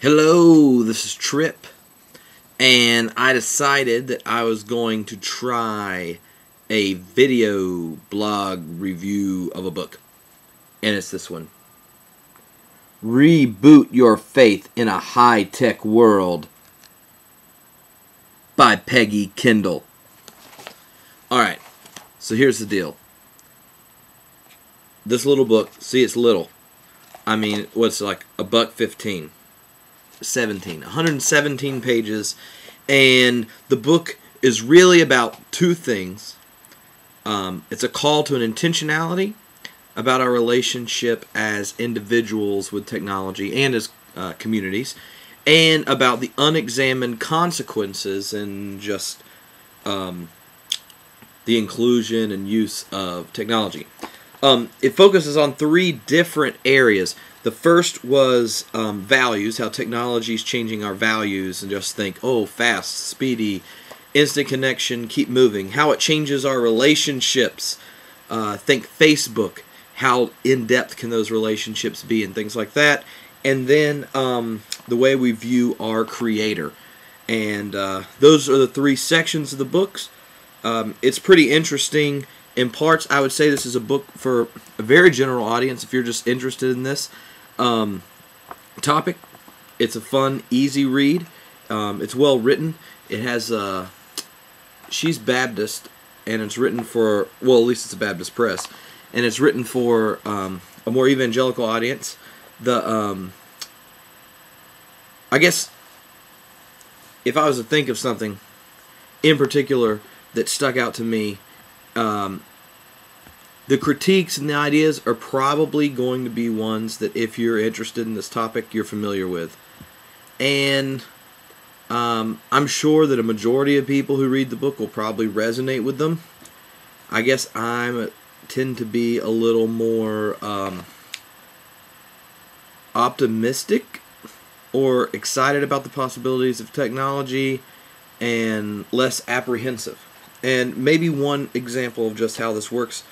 Hello, this is Trip, and I decided that I was going to try a video blog review of a book, and it's this one. Reboot Your Faith in a High-Tech World by Peggy Kendall. Alright, so here's the deal. This little book, see, it's little. I mean, what's like $1.15? 117 pages, and the book is really about two things. It's a call to an intentionality about our relationship as individuals with technology and as communities, and about the unexamined consequences and just the inclusion and use of technology. It focuses on three different areas. The first was values, how technology is changing our values, and just think, oh, fast, speedy, instant connection, keep moving. How it changes our relationships. Think Facebook, how in-depth can those relationships be, and things like that. And then the way we view our Creator. And those are the three sections of the books. It's pretty interesting. In parts, I would say this is a book for a very general audience if you're just interested in this topic. It's a fun, easy read. It's well written. It has she's Baptist, and it's written for, well, at least it's a Baptist press, and it's written for a more evangelical audience. I guess if I was to think of something in particular that stuck out to me, the critiques and the ideas are probably going to be ones that, if you're interested in this topic, you're familiar with. And I'm sure that a majority of people who read the book will probably resonate with them. I guess I tend to be a little more optimistic or excited about the possibilities of technology and less apprehensive. And maybe one example of just how this works,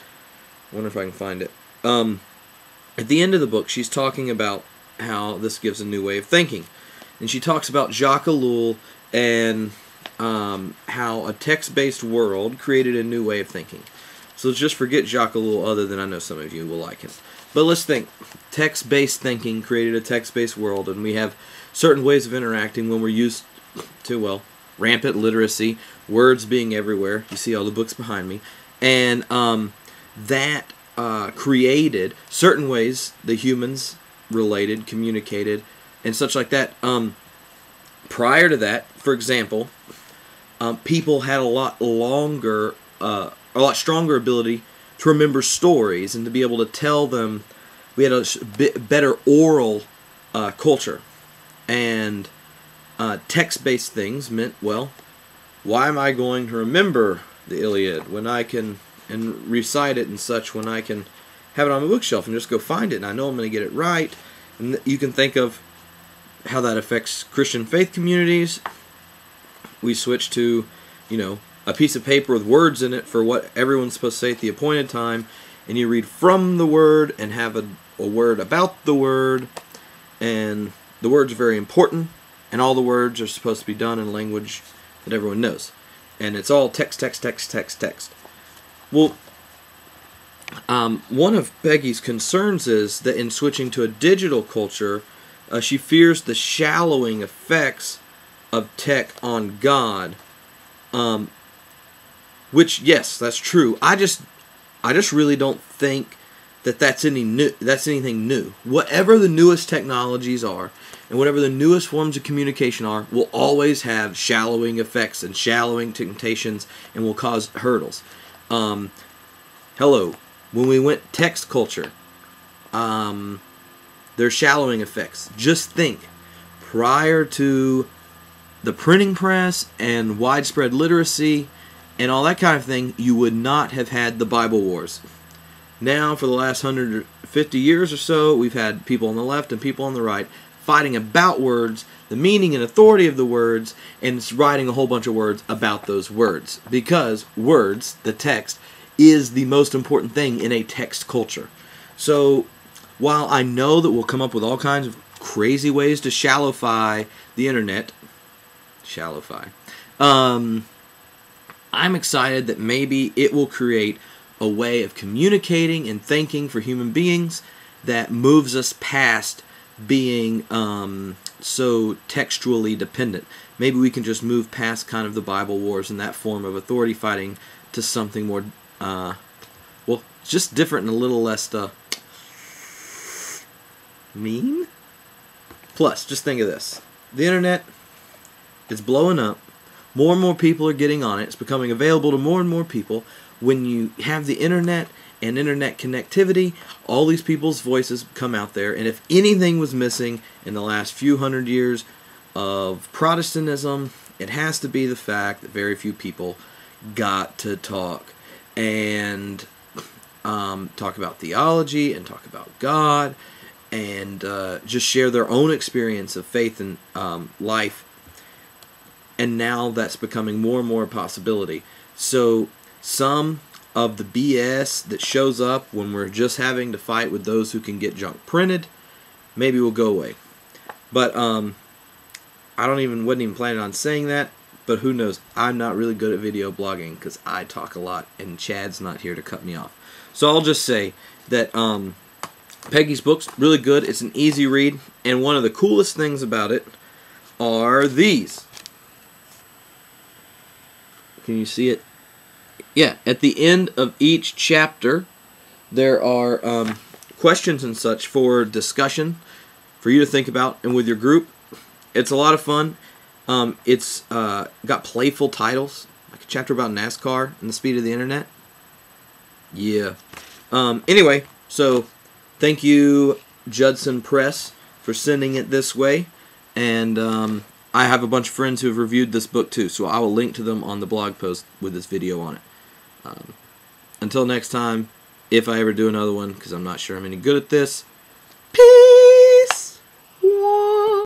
I wonder if I can find it. At the end of the book, she's talking about how this gives a new way of thinking. And she talks about Jacques Ellul and how a text-based world created a new way of thinking. So let's just forget Jacques Ellul, other than I know some of you will like him. But let's think. Text-based thinking created a text-based world, and we have certain ways of interacting when we're used to, well, rampant literacy, words being everywhere. You see all the books behind me. And that created certain ways the humans related, communicated, and such like that. Prior to that, for example, people had a lot stronger ability to remember stories and to be able to tell them. We had a better oral culture. And text-based things meant, well, why am I going to remember the Iliad when I can, and recite it and such, when I can have it on my bookshelf and just go find it, and I know I'm going to get it right. And you can think of how that affects Christian faith communities. We switch to, a piece of paper with words in it for what everyone's supposed to say at the appointed time, and you read from the word and have a word about the word, and the words are very important, and all the words are supposed to be done in language that everyone knows. And it's all text, text, text, text, text. Well, one of Peggy's concerns is that in switching to a digital culture, she fears the shallowing effects of tech on God. Which, yes, that's true. I just really don't think that that's anything new. Whatever the newest technologies are, and whatever the newest forms of communication are, will always have shallowing effects and shallowing temptations, and will cause hurdles. Hello, when we went text culture, there's shallowing effects. Just think, prior to the printing press and widespread literacy and all that kind of thing, you would not have had the Bible Wars. Now, for the last 150 years or so, we've had people on the left and people on the right fighting about words, the meaning and authority of the words, and writing a whole bunch of words about those words. Because words, the text, is the most important thing in a text culture. So, while I know that we'll come up with all kinds of crazy ways to shallowfy the internet. Shallowfy. I'm excited that maybe it will create a way of communicating and thinking for human beings that moves us past being so textually dependent. Maybe we can just move past kind of the Bible wars and that form of authority fighting to something more, well, just different and a little less mean. Plus, just think of this. The internet is blowing up. More and more people are getting on it. It's becoming available to more and more people. When you have the internet and internet connectivity, all these people's voices come out there. And if anything was missing in the last few hundred years of Protestantism, it has to be the fact that very few people got to talk and talk about theology and talk about God and just share their own experience of faith and life. And now that's becoming more and more a possibility. So some of the BS that shows up when we're just having to fight with those who can get junk printed maybe will go away. But I wasn't even planning on saying that, but who knows? I'm not really good at video blogging because I talk a lot and Chad's not here to cut me off. So I'll just say that Peggy's book's really good. It's an easy read, and one of the coolest things about it are these. Can you see it? Yeah, at the end of each chapter, there are questions and such for discussion, for you to think about, and with your group. It's a lot of fun. It's got playful titles, like a chapter about NASCAR and the speed of the internet. Yeah. Anyway, so thank you, Judson Press, for sending it this way, and I have a bunch of friends who have reviewed this book too, so I will link to them on the blog post with this video on it. Until next time, if I ever do another one, because I'm not sure I'm any good at this,